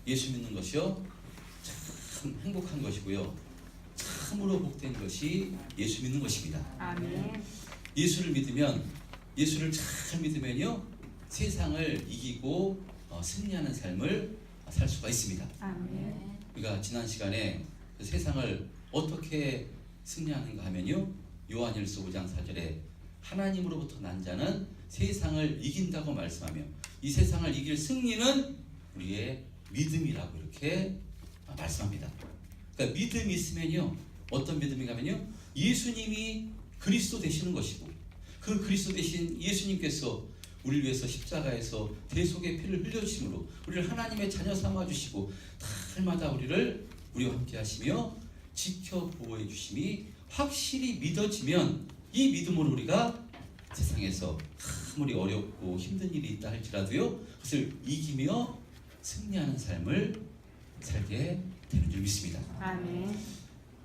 예수 믿는 것이요 참 행복한 것이고요. 참으로 복된 것이 예수 믿는 것입니다. 아멘. 예수를 믿으면, 예수를 잘 믿으면요 세상을 이기고 승리하는 삶을 살 수가 있습니다. 아멘. 우리가 지난 시간에 그 세상을 어떻게 승리하는가 하면요, 요한일서 5장 4절에 하나님으로부터 난 자는 세상을 이긴다고 말씀하며, 이 세상을 이길 승리는 우리의 믿음이라고 이렇게 말씀합니다. 그러니까 믿음이 있으면요, 어떤 믿음인가 하면요, 예수님이 그리스도 되시는 것이고, 그 그리스도 되신 예수님께서 우리를 위해서 십자가에서 대속의 피를 흘려주심으로 우리를 하나님의 자녀 삼아주시고 날마다 우리와 함께 하시며 지켜 보호해 주심이 확실히 믿어지면, 이 믿음으로 우리가 세상에서 아무리 어렵고 힘든 일이 있다 할지라도요 그것을 이기며 승리하는 삶을 살게 되는 줄 믿습니다. 아멘.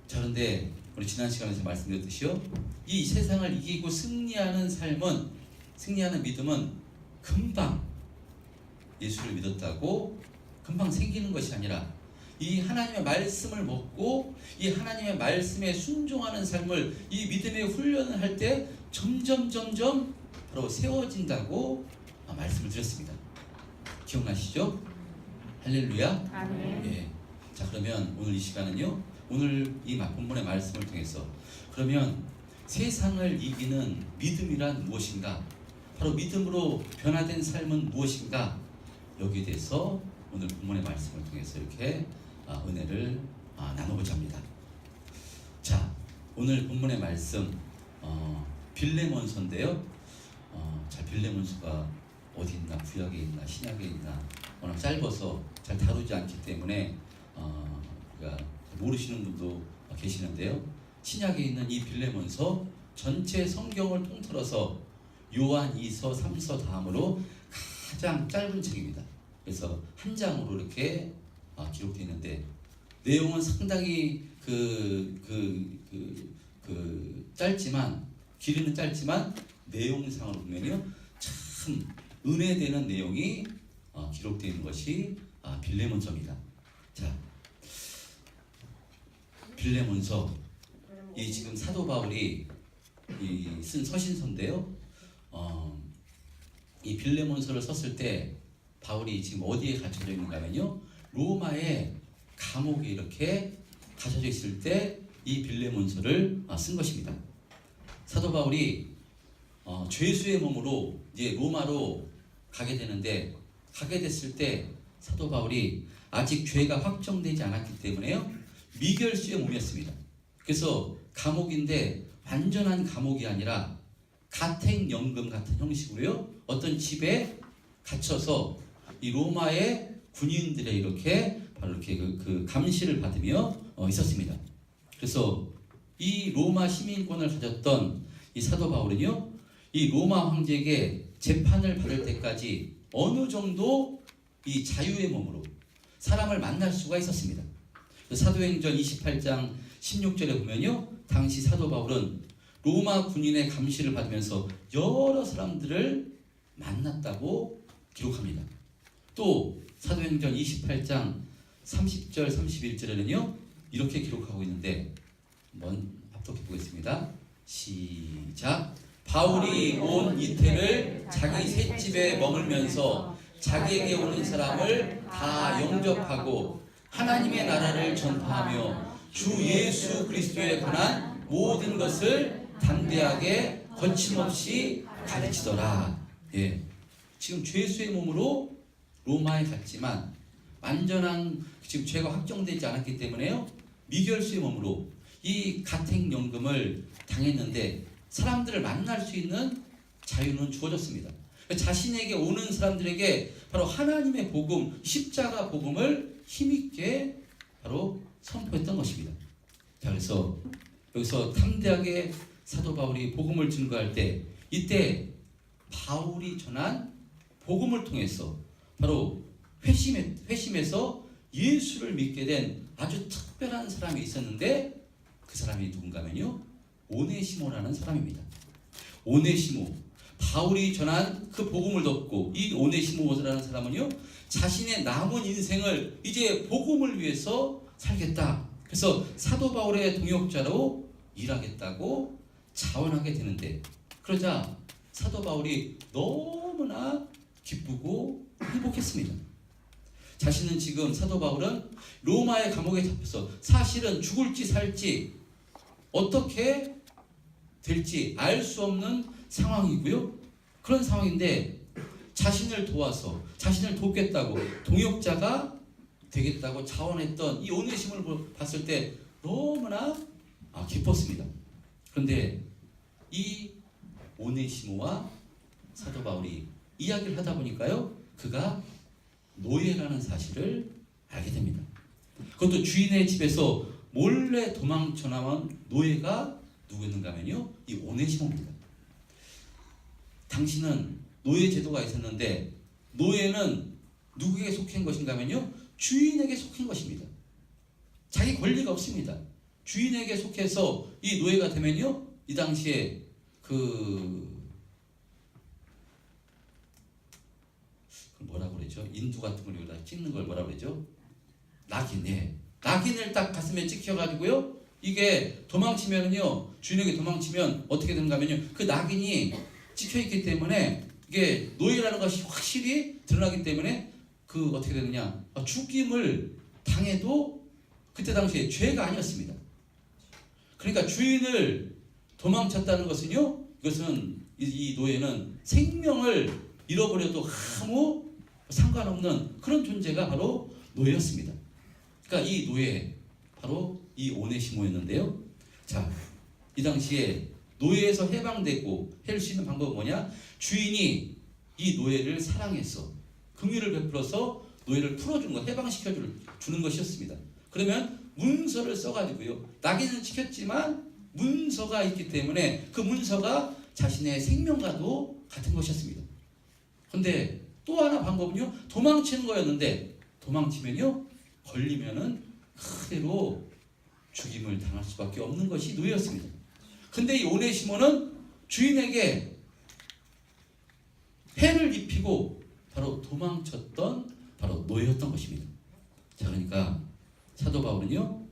자, 그런데 우리 지난 시간에서 말씀드렸듯이요, 이 세상을 이기고 승리하는 삶은, 승리하는 믿음은 금방 예수를 믿었다고 금방 생기는 것이 아니라, 이 하나님의 말씀을 먹고 이 하나님의 말씀에 순종하는 삶을, 이 믿음의 훈련을 할 때 점점 바로 세워진다고 말씀을 드렸습니다. 기억나시죠? 할렐루야. 아멘. 예. 자, 그러면 오늘 이 시간은요, 오늘 이 본문의 말씀을 통해서, 그러면 세상을 이기는 믿음이란 무엇인가, 바로 믿음으로 변화된 삶은 무엇인가, 여기에 대해서 오늘 본문의 말씀을 통해서 이렇게 은혜를 나눠보자 합니다. 자, 오늘 본문의 말씀 빌레몬서인데요. 잘 빌레몬서가 어디 있나, 구약에 있나 신약에 있나 워낙 짧아서 잘 다루지 않기 때문에 우리가 모르시는 분도 계시는데요. 신약에 있는 이 빌레몬서 전체 성경을 통틀어서 요한 2서 3서 다음으로 가장 짧은 책입니다. 그래서 한 장으로 이렇게 기록되어 있는데, 내용은 상당히 짧지만, 길이는 짧지만 내용상으로 보면요 참 은혜되는 내용이 기록되어 있는 것이 빌레몬서입니다. 자, 빌레몬서, 이 지금 사도 바울이 쓴 서신서인데요. 이 빌레몬서를 썼을 때 바울이 지금 어디에 갇혀져 있는가 하면요, 로마의 감옥에 이렇게 갇혀져 있을 때 이 빌레몬서를 쓴 것입니다. 사도 바울이 죄수의 몸으로 이제 로마로 가게 되는데, 가게 됐을 때 사도 바울이 아직 죄가 확정되지 않았기 때문에요 미결수의 몸이었습니다. 그래서 감옥인데 완전한 감옥이 아니라 가택연금 같은 형식으로요 어떤 집에 갇혀서 이 로마의 군인들의 이렇게 바로 이렇게 그 감시를 받으며 있었습니다. 그래서 이 로마 시민권을 가졌던 이 사도 바울은요, 이 로마 황제에게 재판을 받을 때까지 어느 정도 이 자유의 몸으로 사람을 만날 수가 있었습니다. 사도행전 28장 16절에 보면요, 당시 사도 바울은 로마 군인의 감시를 받으면서 여러 사람들을 만났다고 기록합니다. 또 사도행전 28장 30절 31절에는요 이렇게 기록하고 있는데, 한번 합독해 보겠습니다. 시작. 바울이 온 이태를 자기 셋집에 머물면서 자기에게 오는 사람을 다 영접하고 하나님의 나라를 전파하며 주 예수 그리스도에 관한 모든 것을 담대하게 거침없이 가르치더라. 예, 지금 죄수의 몸으로 로마에 갔지만 완전한 지금 죄가 확정되지 않았기 때문에요 미결수의 몸으로 이 가택연금을 당했는데, 사람들을 만날 수 있는 자유는 주어졌습니다. 자신에게 오는 사람들에게 바로 하나님의 복음, 십자가 복음을 힘있게 바로 선포했던 것입니다. 자, 그래서 여기서 담대하게 사도 바울이 복음을 증거할 때, 이때 바울이 전한 복음을 통해서 바로 회심해서 예수를 믿게 된 아주 특별한 사람이 있었는데, 그 사람이 누군가 하면요 오네시모라는 사람입니다. 오네시모, 바울이 전한 그 복음을 듣고 이 오네시모라는 사람은요, 자신의 남은 인생을 이제 복음을 위해서 살겠다. 그래서 사도 바울의 동역자로 일하겠다고 자원하게 되는데, 그러자 사도 바울이 너무나 기쁘고 행복했습니다. 자신은 지금 사도 바울은 로마의 감옥에 잡혀서 사실은 죽을지 살지 어떻게 될지 알 수 없는 상황이고요. 그런 상황인데 자신을 도와서 자신을 돕겠다고 동역자가 되겠다고 자원했던 이 오네시모를 봤을 때 너무나 기뻤습니다. 그런데 이 오네시모와 사도 바울이 이야기를 하다 보니까요, 그가 노예라는 사실을 알게 됩니다. 그것도 주인의 집에서 몰래 도망쳐 나온 노예가 누구였는가 하면요, 이 오네시모입니다. 당시는 노예 제도가 있었는데 노예는 누구에게 속한 것인가 하면요, 주인에게 속한 것입니다. 자기 권리가 없습니다. 주인에게 속해서 이 노예가 되면요, 이 당시에 뭐라고 그러죠? 인두 같은 걸 여기다 찍는 걸 뭐라고 그러죠? 낙인을 딱 가슴에 찍혀가지고요, 이게 도망치면은요, 주인에게 도망치면 어떻게 되는가 하면요, 그 낙인이 찍혀있기 때문에 이게 노예라는 것이 확실히 드러나기 때문에 어떻게 되느냐, 죽임을 당해도 그때 당시에 죄가 아니었습니다. 그러니까 주인을 도망쳤다는 것은요, 이것은 이 노예는 생명을 잃어버려도 아무 상관없는 그런 존재가 바로 노예였습니다. 그러니까 이 노예 바로 이 오네시모였는데요. 자, 이 당시에 노예에서 해방되고 할 수 있는 방법은 뭐냐? 주인이 이 노예를 사랑해서 긍휼을 베풀어서 노예를 풀어주는 것, 해방시켜주는 것이었습니다. 그러면 문서를 써가지고요, 낙인은 찍혔지만 문서가 있기 때문에 그 문서가 자신의 생명과도 같은 것이었습니다. 그런데 또 하나 방법은요, 도망치는 거였는데 도망치면요, 걸리면은 그대로 죽임을 당할 수밖에 없는 것이 노예였습니다. 근데 이 오네시모는 주인에게 해를 입히고 바로 도망쳤던 바로 노예였던 것입니다. 자, 그러니까 사도 바울은요,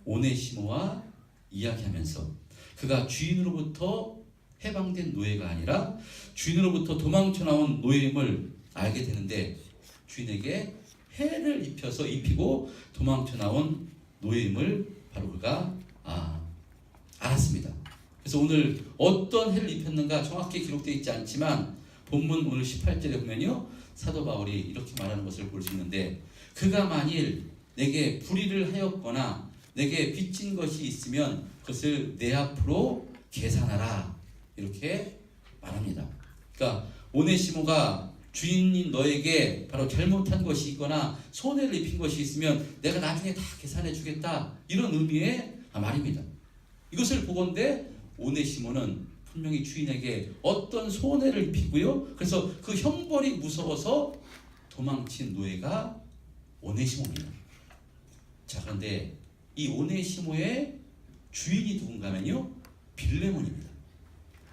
오네시모와 이야기하면서 그가 주인으로부터 해방된 노예가 아니라 주인으로부터 도망쳐 나온 노예임을 알게 되는데, 주인에게 해를 입히고 도망쳐 나온 노예임을 바로 그가 알았습니다. 그래서 오늘 어떤 해를 입혔는가 정확히 기록되어 있지 않지만 본문 오늘 18절에 보면요, 사도 바울이 이렇게 말하는 것을 볼 수 있는데, 그가 만일 내게 불의를 하였거나 내게 빚진 것이 있으면 그것을 내 앞으로 계산하라, 이렇게 말합니다. 그러니까 오네시모가 주인인 너에게 바로 잘못한 것이 있거나 손해를 입힌 것이 있으면 내가 나중에 다 계산해 주겠다, 이런 의미의 말입니다. 이것을 보건대 오네시모는 분명히 주인에게 어떤 손해를 입히고요, 그래서 그 형벌이 무서워서 도망친 노예가 오네시모입니다. 자, 그런데 이 오네시모의 주인이 누군가 하면요, 빌레몬입니다.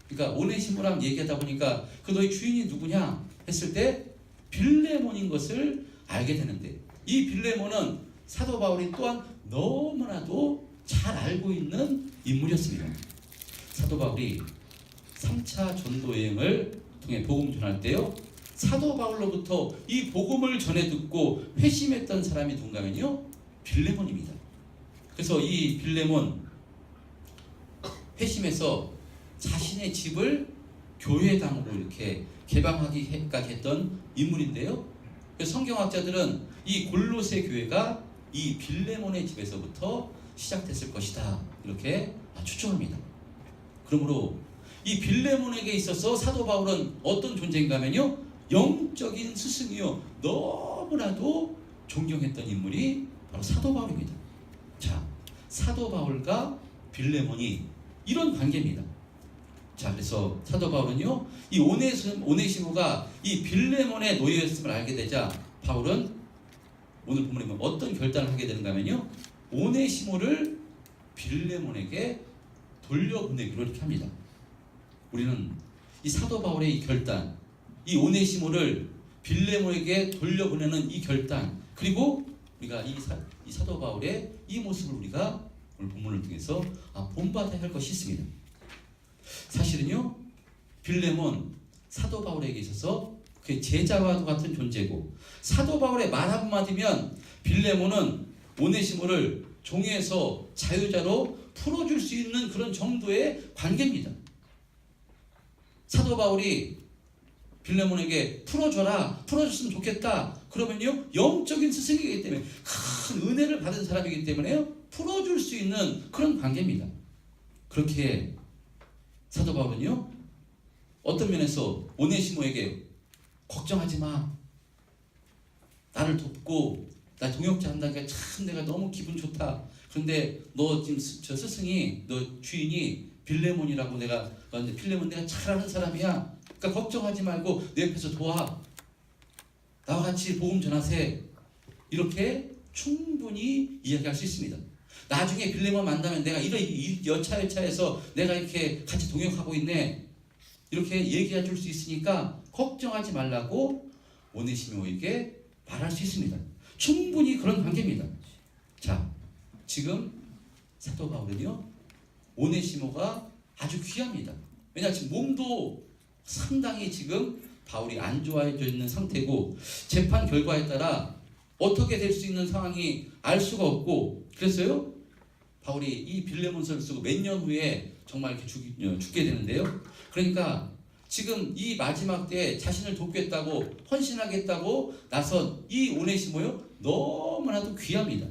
그러니까 오네시모랑 얘기하다 보니까 그 너희 주인이 누구냐 했을 때 빌레몬인 것을 알게 되는데, 이 빌레몬은 사도 바울이 또한 너무나도 잘 알고 있는 인물이었습니다. 사도 바울이 3차 전도 여행을 통해 복음을 전할 때요, 사도 바울로부터 이 복음을 전해 듣고 회심했던 사람이 누군가 하면요, 빌레몬입니다. 그래서 이 빌레몬 회심해서 자신의 집을 교회당으로 이렇게 개방하기까지 했던 인물인데요, 성경학자들은 이 골로새 교회가 이 빌레몬의 집에서부터 시작됐을 것이다, 이렇게 추정합니다. 그러므로 이 빌레몬에게 있어서 사도 바울은 어떤 존재인가 하면요, 영적인 스승이요, 너무나도 존경했던 인물이 바로 사도 바울입니다. 자, 사도 바울과 빌레몬이 이런 관계입니다. 자, 그래서 사도 바울은요, 이 오네시모가 이 빌레몬의 노예였음을 알게 되자 바울은 오늘 본문에 보면 어떤 결단을 하게 되는가 하면요, 오네시모를 빌레몬에게 돌려보내기로 이렇게 합니다. 우리는 이 사도 바울의 이 결단, 이 오네시모를 빌레몬에게 돌려보내는 이 결단, 그리고 우리가 이 사도 바울의 이 모습을 우리가 오늘 본문을 통해서 본받아야 할 것이 있습니다. 사실은요, 빌레몬 사도 바울에게 있어서 그 제자와도 같은 존재고, 사도 바울의 말 한마디면 빌레몬은 오네시모를 종에서 자유자로 풀어줄 수 있는 그런 정도의 관계입니다. 사도 바울이 빌레몬에게 풀어줬으면 좋겠다 그러면요, 영적인 스승이기 때문에, 큰 은혜를 받은 사람이기 때문에요, 풀어줄 수 있는 그런 관계입니다. 그렇게 사도 바울은요, 어떤 면에서 오네시모에게 걱정하지 마, 나를 돕고 나 동역자 한다니까 참 내가 너무 기분 좋다. 그런데 너 지금 저 스승이, 너 주인이 빌레몬이라고, 내가 너한테 빌레몬 내가 잘 아는 사람이야. 그러니까 걱정하지 말고 내 옆에서 도와. 나와 같이 복음 전하세. 이렇게 충분히 이야기할 수 있습니다. 나중에 빌레몬 만나면 내가 이런 여차여차해서 내가 이렇게 같이 동역하고 있네, 이렇게 얘기해 줄 수 있으니까 걱정하지 말라고 오네시모에게 말할 수 있습니다. 충분히 그런 관계입니다. 자, 지금 사도 바울은요, 오네시모가 아주 귀합니다. 왜냐, 지금 몸도 상당히 지금 바울이 안 좋아져 있는 상태고, 재판 결과에 따라 어떻게 될 수 있는 상황이 알 수가 없고, 그래서요, 바울이 이 빌레몬서를 쓰고 몇 년 후에 정말 이렇게 죽게 되는데요. 그러니까 지금 이 마지막 때에 자신을 돕겠다고, 헌신하겠다고 나선 이 오네시모요, 너무나도 귀합니다.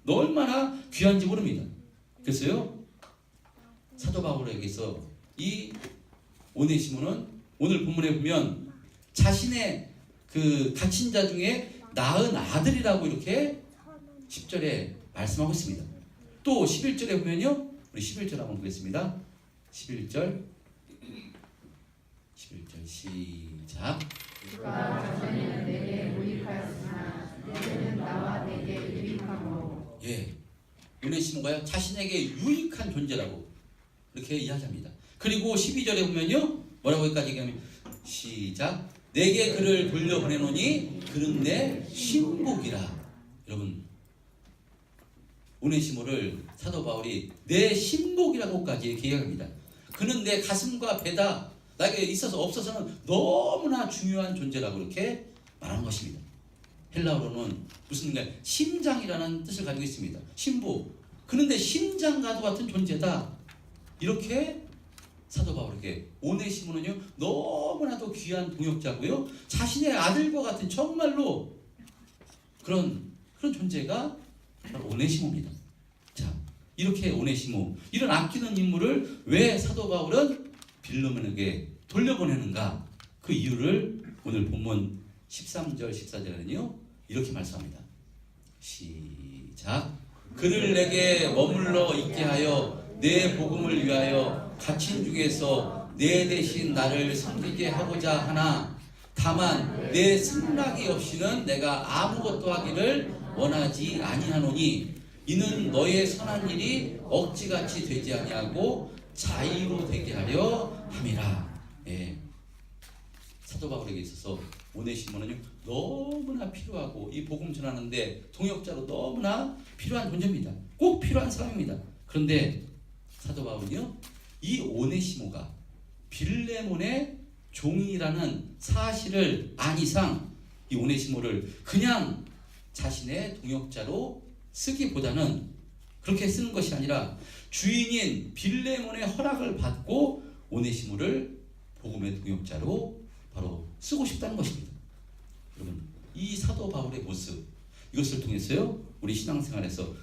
얼마나 귀한지 모릅니다. 그래서요, 사도 바울에게서 이 오네시모는 오늘 본문에 보면 자신의 그 갇힌 자 중에 낳은 아들이라고 이렇게 10절에 말씀하고 있습니다. 또 11절에 보면요, 우리 11절 한번 보겠습니다. 11절 시작. 주가 전에는 내게 유익하였으나 이제는 나와 내게 유익하고. 예, 오네시모가요, 자신에게 유익한 존재라고 이렇게 이야기합니다. 그리고 12절에 보면요, 뭐라고까지 얘기하면, 시작. 내게 그를 돌려보내노니 그는 내 신복이라. 여러분, 오네시모를 사도 바울이 내 신복이라고까지 얘기합니다. 그는 내 가슴과 배다. 나에게 있어서 없어서는 너무나 중요한 존재라고 이렇게 말하는 것입니다. 헬라어로는 무슨 심장이라는 뜻을 가지고 있습니다. 신부. 그런데 심장과도 같은 존재다. 이렇게 사도 바울에게 오네시모는요, 너무나도 귀한 동역자고요, 자신의 아들과 같은 정말로 그런 존재가 바로 오네시모입니다. 자, 이렇게 오네시모, 이런 아끼는 인물을 왜 사도 바울은 빌레몬에게 돌려보내는가? 그 이유를 오늘 본문 13절 14절에는요, 이렇게 말씀합니다. 시작. 그를 내게 머물러 있게 하여 내 복음을 위하여 갇힌 중에서 내 대신 나를 섬기게 하고자 하나, 다만 내 승낙이 없이는 내가 아무것도 하기를 원하지 아니하노니 이는 너의 선한 일이 억지같이 되지 아니하고 자의로 되게 하려 함이라. 예. 사도 바울에게 있어서 오네시모는요, 너무나 필요하고 이 복음 전하는데 동역자로 너무나 필요한 존재입니다. 꼭 필요한 사람입니다. 그런데 사도 바울은요, 이 오네시모가 빌레몬의 종이라는 사실을 안 이상 이 오네시모를 그냥 자신의 동역자로 쓰기보다는, 그렇게 쓰는 것이 아니라 주인인 빌레몬의 허락을 받고 오네시모를 복음의 동역자로 바로 쓰고 싶다는 것입니다. 여러분, 이 사도 바울의 모습, 이것을 통해서요, 우리 신앙생활에서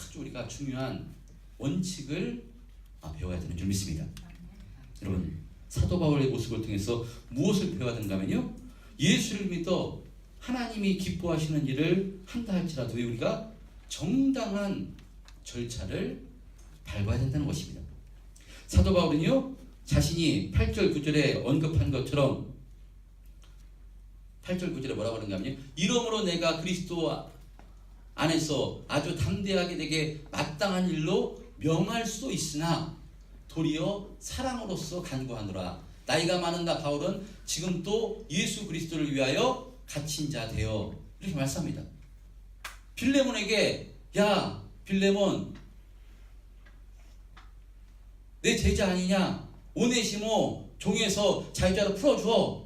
아주 우리가 중요한 원칙을 배워야 되는 줄 믿습니다. 여러분, 사도 바울의 모습을 통해서 무엇을 배워야 되는가 하면요, 예수를 믿어 하나님이 기뻐하시는 일을 한다 할지라도 우리가 정당한 절차를 밟아야 된다는 것입니다. 사도 바울은요, 자신이 8절 9절에 언급한 것처럼 8절 9절에 뭐라고 하는가 하면요, 이러므로 내가 그리스도 안에서 아주 담대하게 되게 마땅한 일로 명할 수도 있으나 도리어 사랑으로서 간구하노라. 나이가 많은 나 바울은 지금 또 예수 그리스도를 위하여 갇힌 자 되어 이렇게 말씀합니다. 빌레몬에게 야 빌레몬 내 제자 아니냐? 오네시모 종에서 자유자로 풀어줘.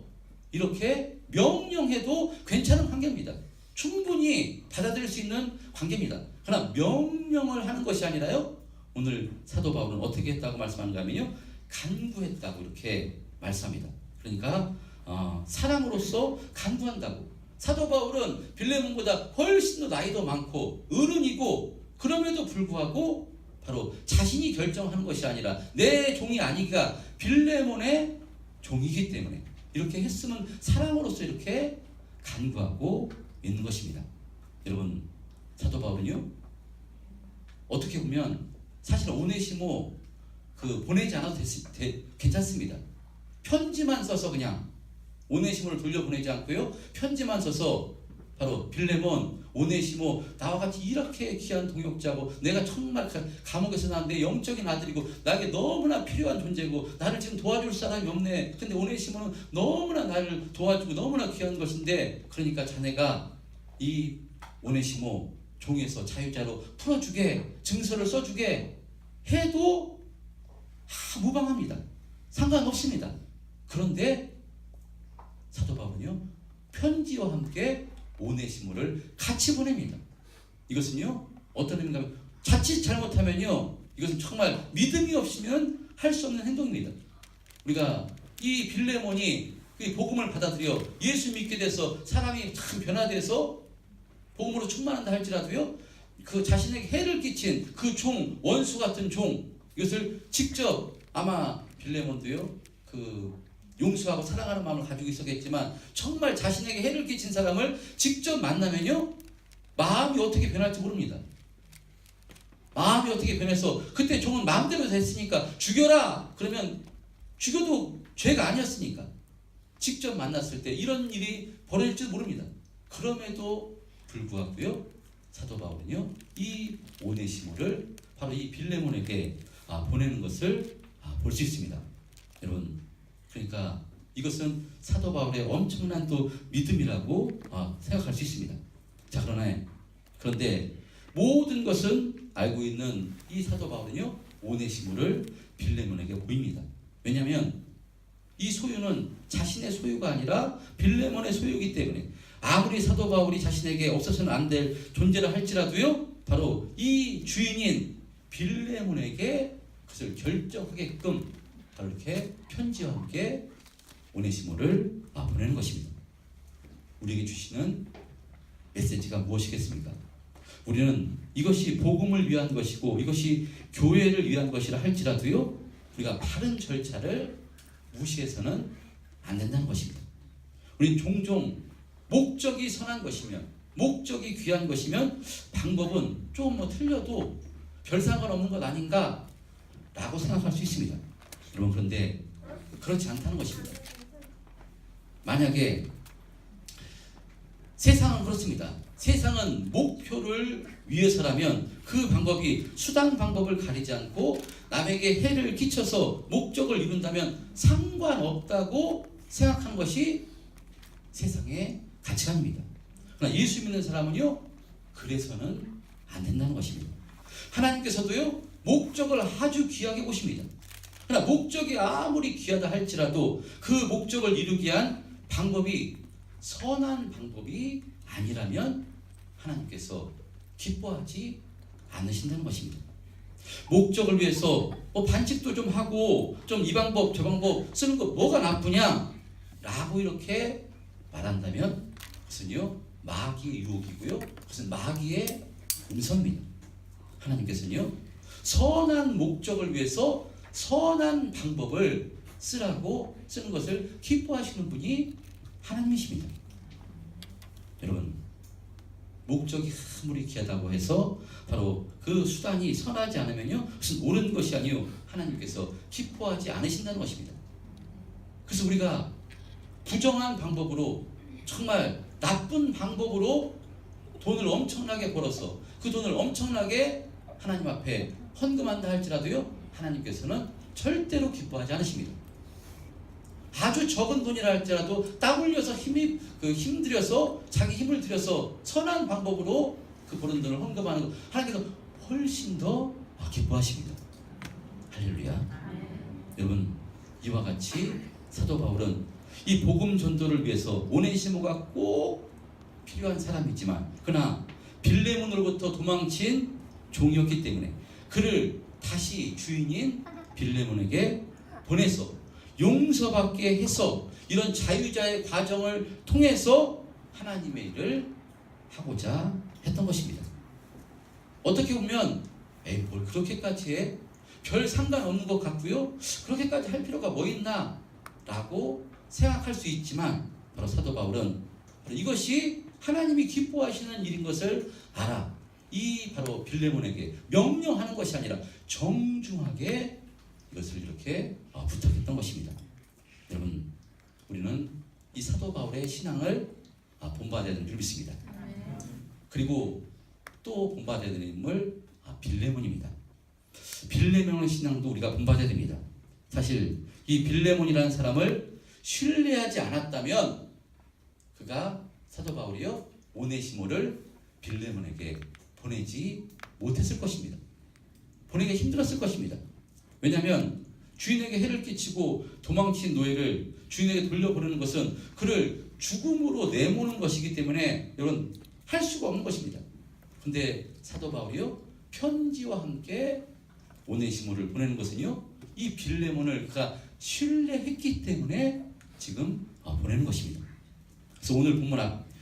이렇게 명령해도 괜찮은 관계입니다. 충분히 받아들일 수 있는 관계입니다. 그러나 명령을 하는 것이 아니라요. 오늘 사도 바울은 어떻게 했다고 말씀하는가 하면요. 간구했다고 이렇게 말씀합니다. 그러니까 사랑으로서 간구한다고. 사도 바울은 빌레몬보다 훨씬 더 나이도 많고 어른이고 그럼에도 불구하고 바로 자신이 결정하는 것이 아니라 내 종이 아니기가 빌레몬의 종이기 때문에 이렇게 했으면 사랑으로서 이렇게 간구하고 있는 것입니다. 여러분 사도 바울은요 어떻게 보면 사실 오네시모 보내지 않아도 괜찮습니다. 편지만 써서 그냥 오네시모를 돌려보내지 않고요 편지만 써서 바로 빌레몬, 오네시모 나와 같이 이렇게 귀한 동역자고 내가 정말 감옥에서 난 내 영적인 아들이고 나에게 너무나 필요한 존재고 나를 지금 도와줄 사람이 없네. 근데 오네시모는 너무나 나를 도와주고 너무나 귀한 것인데 그러니까 자네가 이 오네시모 종에서 자유자로 풀어주게 증서를 써주게 해도 무방합니다. 상관없습니다. 그런데 사도 바울은요 편지와 함께 오네시모를 같이 보냅니다. 이것은요 어떤 의미인가 하면 자칫 잘못하면요 이것은 정말 믿음이 없으면 할 수 없는 행동입니다. 우리가 이 빌레몬이 복음을 받아들여 예수 믿게 돼서 사람이 참 변화돼서 복음으로 충만한다 할지라도요 그 자신에게 해를 끼친 그 종 원수 같은 종 이것을 직접 아마 빌레몬도요 용서하고 사랑하는 마음을 가지고 있었겠지만 정말 자신에게 해를 끼친 사람을 직접 만나면요 마음이 어떻게 변할지 모릅니다. 마음이 어떻게 변해서 그때 종은 마음대로 됐으니까 죽여라 그러면 죽여도 죄가 아니었으니까 직접 만났을 때 이런 일이 벌어질지도 모릅니다. 그럼에도 불구하고요 사도 바울은요 이 오네시모를 바로 이 빌레몬에게 보내는 것을 볼 수 있습니다. 여러분 그러니까 이것은 사도 바울의 엄청난 또 믿음이라고 생각할 수 있습니다. 자 그런데 모든 것은 알고 있는 이 사도 바울은요 오네시모를 빌레몬에게 보입니다. 왜냐하면 이 소유는 자신의 소유가 아니라 빌레몬의 소유이기 때문에 아무리 사도 바울이 자신에게 없어서는 안 될 존재를 할지라도요 바로 이 주인인 빌레몬에게 그것을 결정하게끔 바로 이렇게 편지와 함께 오네시모를 보내는 것입니다. 우리에게 주시는 메시지가 무엇이겠습니까? 우리는 이것이 복음을 위한 것이고 이것이 교회를 위한 것이라 할지라도요 우리가 바른 절차를 무시해서는 안 된다는 것입니다. 우리는 종종 목적이 선한 것이면 목적이 귀한 것이면 방법은 좀 틀려도 별 상관없는 것 아닌가 라고 생각할 수 있습니다. 여러분 그런데 그렇지 않다는 것입니다. 만약에 세상은 그렇습니다. 세상은 목표를 위해서라면 그 방법이 수단 방법을 가리지 않고 남에게 해를 끼쳐서 목적을 이룬다면 상관없다고 생각하는 것이 세상의 가치관입니다. 그러나 예수 믿는 사람은요 그래서는 안 된다는 것입니다. 하나님께서도요 목적을 아주 귀하게 보십니다. 그러나 목적이 아무리 귀하다 할지라도 그 목적을 이루기 위한 방법이 선한 방법이 아니라면 하나님께서 기뻐하지 않으신다는 것입니다. 목적을 위해서 반칙도 좀 하고 좀 이 방법 저 방법 쓰는 거 뭐가 나쁘냐 라고 이렇게 말한다면 그것은요 마귀의 유혹이고요 그것은 마귀의 음성입니다. 하나님께서는요 선한 목적을 위해서 선한 방법을 쓰라고 쓰는 것을 기뻐하시는 분이 하나님이십니다. 여러분 목적이 아무리 귀하다고 해서 바로 그 수단이 선하지 않으면요 그것은 옳은 것이 아니요 하나님께서 기뻐하지 않으신다는 것입니다. 그래서 우리가 부정한 방법으로 정말 나쁜 방법으로 돈을 엄청나게 벌어서 그 돈을 엄청나게 하나님 앞에 헌금한다 할지라도요 하나님께서는 절대로 기뻐하지 않으십니다. 아주 적은 돈이라 할지라도 땀 흘려서 힘들여서 자기 힘을 들여서 선한 방법으로 그 버는 돈을 헌금하는 것, 하나님께서 훨씬 더 기뻐하십니다. 할렐루야. 여러분, 이와 같이 사도 바울은 이 복음 전도를 위해서 오네시모가 꼭 필요한 사람이지만, 그러나 빌레몬으로부터 도망친 종이었기 때문에 그를 다시 주인인 빌레몬에게 보내서 용서받게 해서 이런 자유자의 과정을 통해서 하나님의 일을 하고자 했던 것입니다. 어떻게 보면 뭘 그렇게까지 해? 별 상관없는 것 같고요. 그렇게까지 할 필요가 뭐 있나? 라고 생각할 수 있지만, 바로 사도 바울은 바로 이것이 하나님이 기뻐하시는 일인 것을 알아. 이 바로 빌레몬에게 명령하는 것이 아니라 정중하게 이것을 이렇게 부탁했던 것입니다. 여러분, 우리는 이 사도 바울의 신앙을 본받아야 되는 줄 믿습니다. 그리고 또 본받아야 되는 인물 빌레몬입니다. 빌레몬의 신앙도 우리가 본받아야 됩니다. 사실 이 빌레몬이라는 사람을 신뢰하지 않았다면 그가 사도 바울이요 오네시모를 빌레몬에게 보내지 못했을 것입니다. 보내기 힘들었을 것입니다. 왜냐하면 주인에게 해를 끼치고 도망친 노예를 주인에게 돌려보내는 것은 그를 죽음으로 내모는 것이기 때문에 여러분 할 수가 없는 것입니다. 근데 사도 바울이요 편지와 함께 오네시모를 보내는 것은요 이 빌레몬을 그가 신뢰했기 때문에 지금 보내는 것입니다. 그래서 오늘 본문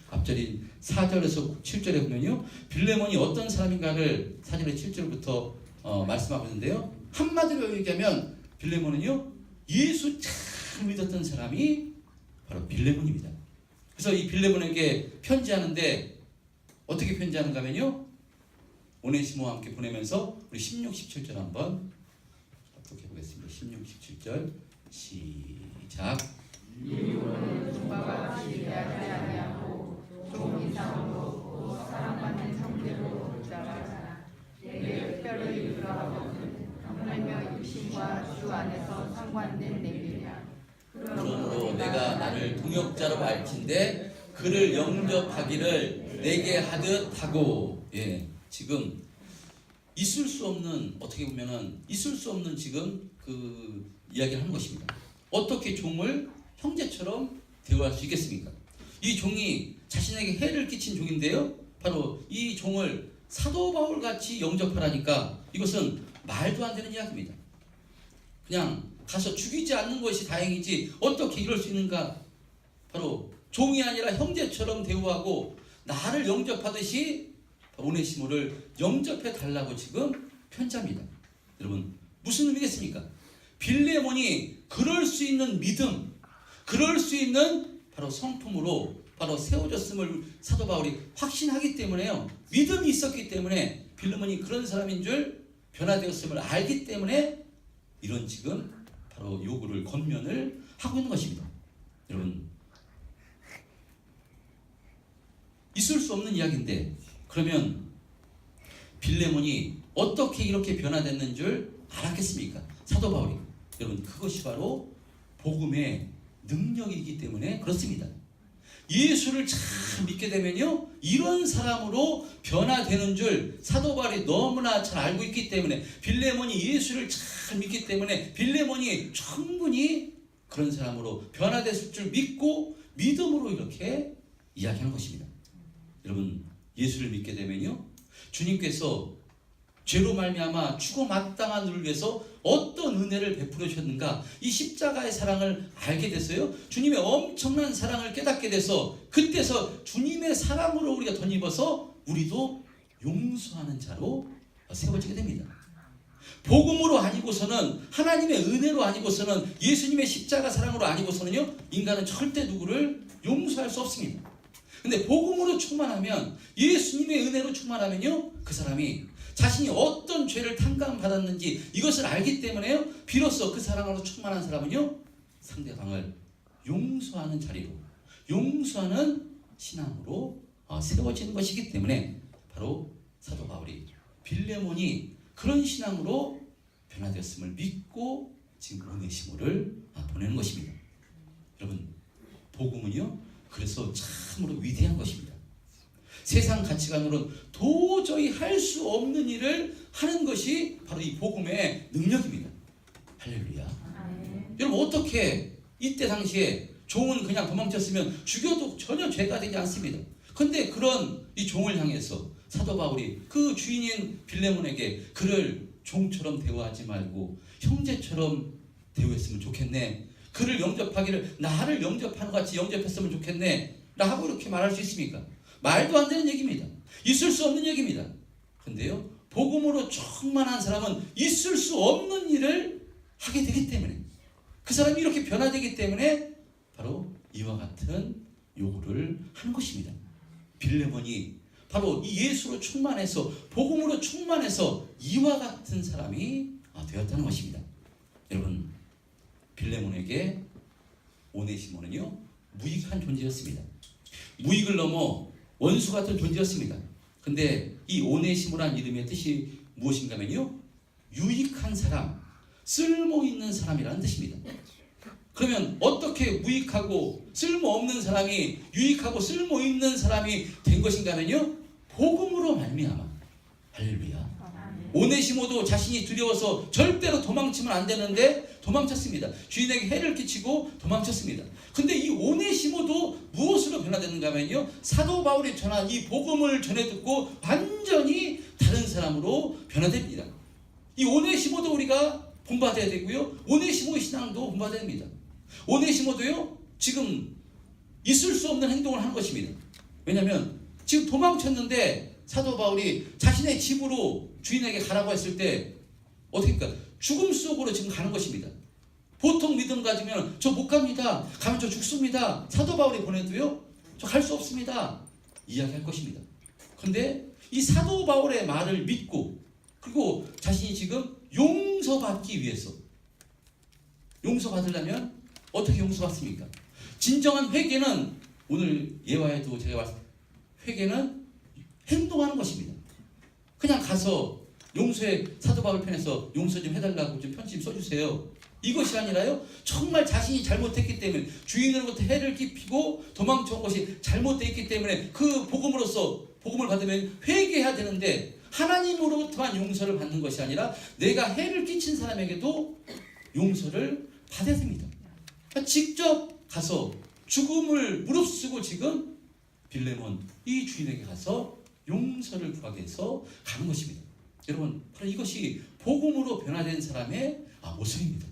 앞절인 4절에서 7절에 보면요 빌레몬이 어떤 사람인가를 4절의 7절부터 말씀하고 있는데요, 한마디로 얘기하면 빌레몬은요 예수 참 믿었던 사람이 바로 빌레몬입니다. 그래서 이 빌레몬에게 편지하는데 어떻게 편지하는가 하면요 오네시모와 함께 보내면서 우리 16, 17절 한번 어떻게 보겠습니다. 16, 17절 시작. 이유는 주와 같이 대하지 아니하고 종 이상으로 없고 사랑받는 형제로 자라자 내게 특별히 유라하거든 하나님의 육신과 주 안에서 상관된 내비냐. 그러므로 내가 나를 동역자로 밝힌데 그를 영접하기를 내게 하듯 하고. 지금 있을 수 없는, 어떻게 보면은 있을 수 없는 지금 그 이야기를 하는 것입니다. 어떻게 종을 형제처럼 대우할 수 있겠습니까? 이 종이 자신에게 해를 끼친 종인데요, 바로 이 종을 사도 바울 같이 영접하라니까 이것은 말도 안 되는 이야기입니다. 그냥 가서 죽이지 않는 것이 다행이지 어떻게 이럴 수 있는가? 바로 종이 아니라 형제처럼 대우하고 나를 영접하듯이 오네시모를 영접해 달라고 지금 편지합니다. 여러분 무슨 의미겠습니까? 빌레몬이 그럴 수 있는 믿음, 그럴 수 있는 바로 성품으로 바로 세워졌음을 사도 바울이 확신하기 때문에요. 믿음이 있었기 때문에 빌레몬이 그런 사람인 줄 변화되었음을 알기 때문에 이런 지금 바로 요구를 권면을 하고 있는 것입니다. 여러분 있을 수 없는 이야기인데 그러면 빌레몬이 어떻게 이렇게 변화됐는 줄 알았겠습니까? 사도 바울이. 여러분 그것이 바로 복음의 능력이기 때문에 그렇습니다. 예수를 참 믿게 되면요 이런 사람으로 변화되는 줄 사도 바울이 너무나 잘 알고 있기 때문에 빌레몬이 예수를 참 믿기 때문에 빌레몬이 충분히 그런 사람으로 변화됐을 줄 믿고 믿음으로 이렇게 이야기하는 것입니다. 여러분 예수를 믿게 되면요 주님께서 죄로 말미암아 죽어 마땅한 우리를 위해서 어떤 은혜를 베풀어 주셨는가, 이 십자가의 사랑을 알게 됐어요. 주님의 엄청난 사랑을 깨닫게 돼서 그때서 주님의 사랑으로 우리가 덧입어서 우리도 용서하는 자로 세워지게 됩니다. 복음으로 아니고서는, 하나님의 은혜로 아니고서는, 예수님의 십자가 사랑으로 아니고서는요 인간은 절대 누구를 용서할 수 없습니다. 근데 복음으로 충만하면, 예수님의 은혜로 충만하면요 그 사람이 자신이 어떤 죄를 탕감받았는지 이것을 알기 때문에요 비로소 그 사랑으로 충만한 사람은요 상대방을 용서하는 자리로, 용서하는 신앙으로 세워지는 것이기 때문에 바로 사도 바울이 빌레몬이 그런 신앙으로 변화되었음을 믿고 지금 오네시모를 보내는 것입니다. 여러분, 복음은요, 그래서 참으로 위대한 것입니다. 세상 가치관으로는 도저히 할 수 없는 일을 하는 것이 바로 이 복음의 능력입니다. 할렐루야. 여러분, 어떻게 이때 당시에 종은 그냥 도망쳤으면 죽여도 전혀 죄가 되지 않습니다. 근데 그런 이 종을 향해서 사도 바울이 그 주인인 빌레몬에게 그를 종처럼 대우하지 말고 형제처럼 대우했으면 좋겠네. 그를 영접하기를 나를 영접하는 것 같이 영접했으면 좋겠네. 라고 이렇게 말할 수 있습니까? 말도 안 되는 얘기입니다. 있을 수 없는 얘기입니다. 근데요, 복음으로 충만한 사람은 있을 수 없는 일을 하게 되기 때문에, 그 사람이 이렇게 변화되기 때문에 바로 이와 같은 요구를 하는 것입니다. 빌레몬이 바로 이 예수로 충만해서, 복음으로 충만해서 이와 같은 사람이 되었다는 것입니다. 여러분, 빌레몬에게 오네시모는요, 무익한 존재였습니다. 무익을 넘어 원수 같은 존재였습니다. 근데 이 오네시모란 이름의 뜻이 무엇인가면요, 유익한 사람, 쓸모 있는 사람이라는 뜻입니다. 그러면 어떻게 무익하고 쓸모없는 사람이 유익하고 쓸모 있는 사람이 된 것인가면요, 복음으로 말미암아. 할렐루야. 오네시모도 자신이 두려워서 절대로 도망치면 안 되는데 도망쳤습니다. 주인에게 해를 끼치고 도망쳤습니다. 근데 이 오네시모도 무엇으로 변화되는가 하면요, 사도 바울이 전한 이 복음을 전해 듣고 완전히 다른 사람으로 변화됩니다. 이 오네시모도 우리가 본받아야 되고요, 오네시모의 신앙도 본받아야 됩니다. 오네시모도요, 지금 있을 수 없는 행동을 하는 것입니다. 왜냐하면 지금 도망쳤는데 사도 바울이 자신의 집으로 주인에게 가라고 했을 때 어떻게 합니까? 죽음 속으로 지금 가는 것입니다. 보통 믿음 가지면 저 못 갑니다. 가면 저 죽습니다. 사도 바울이 보내도요, 저 갈 수 없습니다. 이야기할 것입니다. 그런데 이 사도 바울의 말을 믿고, 그리고 자신이 지금 용서받기 위해서, 용서받으려면 어떻게 용서받습니까? 진정한 회개는, 오늘 예화에도 제가 봤을 때 회개는 행동하는 것입니다. 그냥 가서 용서의, 사도 바울 편에서 용서 좀 해달라고 좀 편지 좀 써주세요, 이것이 아니라요, 정말 자신이 잘못했기 때문에, 주인으로부터 해를 끼치고 도망쳐온 것이 잘못되어 있기 때문에 그 복음으로서, 복음을 받으면 회개해야 되는데 하나님으로부터만 용서를 받는 것이 아니라 내가 해를 끼친 사람에게도 용서를 받아야 됩니다. 그러니까 직접 가서 죽음을 무릅쓰고 지금 빌레몬 이 주인에게 가서 용서를 구하기 위해서 가는 것입니다. 여러분, 바로 이것이 복음으로 변화된 사람의 모습입니다.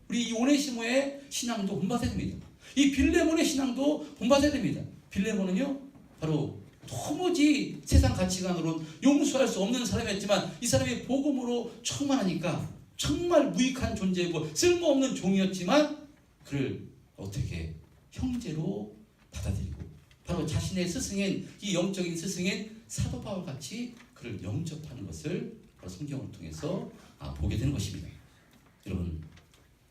우리 이 오네시모의 신앙도 본받아야 됩니다. 이 빌레몬의 신앙도 본받아야 됩니다. 빌레몬은요, 바로 도무지 세상 가치관으로는 용서할 수 없는 사람이었지만 이 사람이 복음으로 충만하니까 정말 무익한 존재이고 쓸모없는 종이었지만 그를 어떻게 형제로 받아들이고, 바로 자신의 스승인, 이 영적인 스승인 사도 바울 같이 그를 영접하는 것을 바로 성경을 통해서 보게 되는 것입니다. 여러분,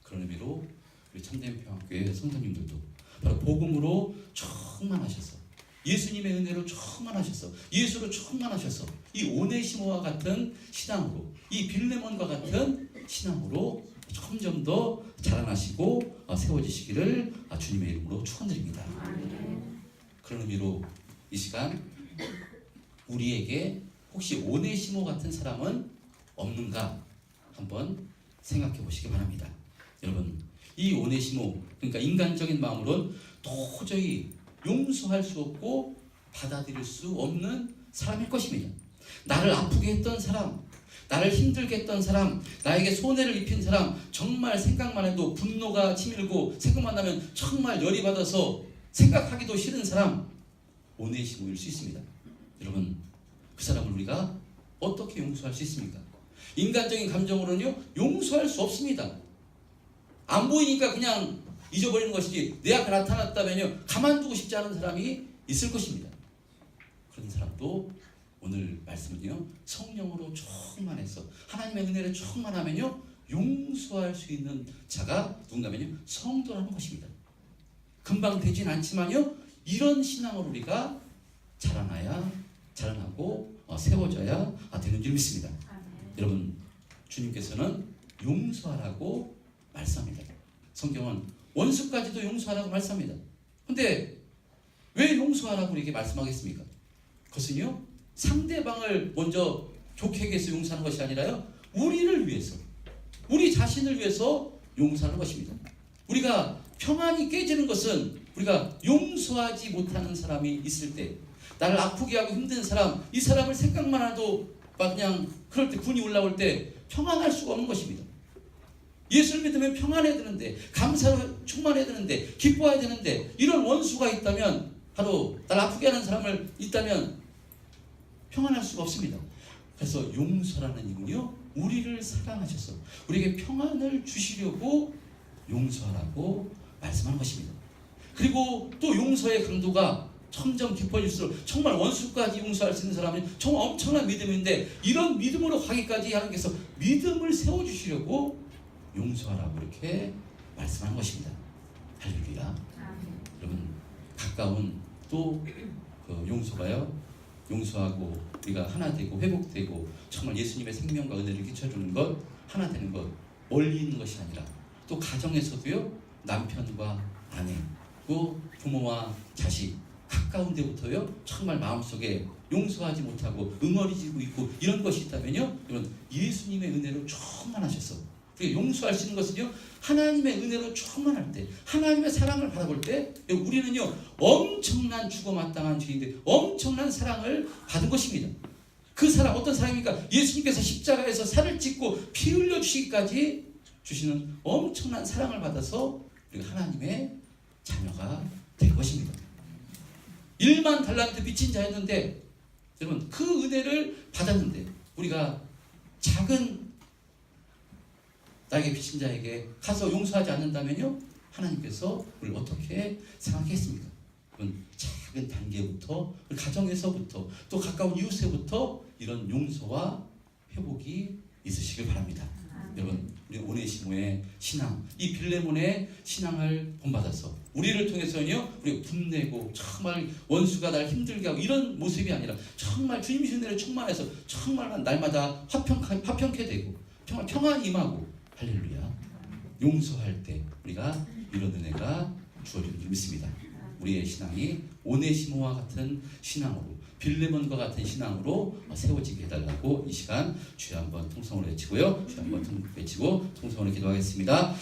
그런 의미로 우리 참된 평화교회 성도님들도 바로 복음으로 충만하셔서, 예수님의 은혜로 충만하셔서, 예수로 충만하셔서 이 오네시모와 같은 신앙으로, 이 빌레몬과 같은 신앙으로 점점 더 자라나시고 세워지시기를 주님의 이름으로 축원드립니다. 그런 의미로 이 시간 우리에게 혹시 오네시모 같은 사람은 없는가 한번 생각해 보시기 바랍니다. 여러분, 이 오네시모, 그러니까 인간적인 마음으로는 도저히 용서할 수 없고 받아들일 수 없는 사람일 것입니다. 나를 아프게 했던 사람, 나를 힘들게 했던 사람, 나에게 손해를 입힌 사람, 정말 생각만 해도 분노가 치밀고 생각만 하면 정말 열이 받아서 생각하기도 싫은 사람, 오네시모일 수 있습니다. 여러분, 그 사람을 우리가 어떻게 용서할 수 있습니까? 인간적인 감정으로는요, 용서할 수 없습니다. 안 보이니까 그냥 잊어버리는 것이지, 내 앞에 나타났다면요, 가만두고 싶지 않은 사람이 있을 것입니다. 그런 사람도 오늘 말씀은요, 성령으로 충만해서 하나님의 은혜를 충만하면요, 용서할 수 있는 자가 누군가면요, 성도라는 것입니다. 금방 되진 않지만요, 이런 신앙으로 우리가 자라나고 세워져야 되는 줄 믿습니다. 여러분, 주님께서는 용서하라고 말씀합니다. 성경은 원수까지도 용서하라고 말씀합니다. 근데 왜 용서하라고 이렇게 말씀하겠습니까? 그것은요, 상대방을 먼저 좋게 하기 위해서 용서하는 것이 아니라요, 우리를 위해서, 우리 자신을 위해서 용서하는 것입니다. 우리가 평안이 깨지는 것은 우리가 용서하지 못하는 사람이 있을 때, 나를 아프게 하고 힘든 사람, 이 사람을 생각만 해도 막 그냥 그럴 때 분이 올라올 때 평안할 수가 없는 것입니다. 예수를 믿으면 평안해야 되는데, 감사로 충만해야 되는데, 기뻐해야 되는데, 이런 원수가 있다면, 바로 나를 아프게 하는 사람을 있다면 평안할 수가 없습니다. 그래서 용서라는 이유는요, 우리를 사랑하셔서 우리에게 평안을 주시려고 용서하라고 말씀하는 것입니다. 그리고 또 용서의 강도가 점점 깊어질수록 정말 원수까지 용서할 수 있는 사람은 정말 엄청난 믿음인데, 이런 믿음으로 가기까지 하나님께서 믿음을 세워주시려고 용서하라고 이렇게 말씀하는 것입니다. 할렐루야. 여러분, 가까운 또 그 용서가요, 용서하고 우리가 하나 되고 회복되고 정말 예수님의 생명과 은혜를 끼쳐주는 것, 하나 되는 것, 멀리 있는 것이 아니라 또 가정에서도요, 남편과 아내, 또 부모와 자식, 가까운 데부터요, 정말 마음속에 용서하지 못하고 응어리지고 있고 이런 것이 있다면요, 이런 예수님의 은혜로 충만하셔서, 우리가 용서할 수 있는 것은요, 하나님의 은혜로 충만할 때, 하나님의 사랑을 받아볼 때, 우리는요, 엄청난 죽어마땅한 죄인들, 엄청난 사랑을 받은 것입니다. 그 사랑, 어떤 사랑입니까? 예수님께서 십자가에서 살을 찢고 피 흘려 주시기까지 주시는 엄청난 사랑을 받아서 우리가 하나님의 자녀가 될 것입니다. 1만 달란트 빚진 자였는데, 여러분, 그 은혜를 받았는데 우리가 작은 나에게 빚진 자에게 가서 용서하지 않는다면요, 하나님께서 우리를 어떻게 생각했습니까? 여러분, 작은 단계부터, 가정에서부터, 또 가까운 이웃에부터 이런 용서와 회복이 있으시길 바랍니다. 여러분, 우리 오네시모의 신앙, 이 빌레몬의 신앙을 본받아서 우리를 통해서는요, 우리가 분내고 정말 원수가 날 힘들게 하고 이런 모습이 아니라 정말 주님의 은혜를 충만해서 정말 날마다 화평케 되고 정말 평안이 임하고, 할렐루야, 용서할 때 우리가 이런 은혜가 주어지는 줄 믿습니다. 우리의 신앙이 오네시모와 같은 신앙으로, 빌레몬과 같은 신앙으로 세워지게 해달라고 이 시간 주여 한번 통성으로 외치고요, 주여 한번 외치고 통성으로 기도하겠습니다.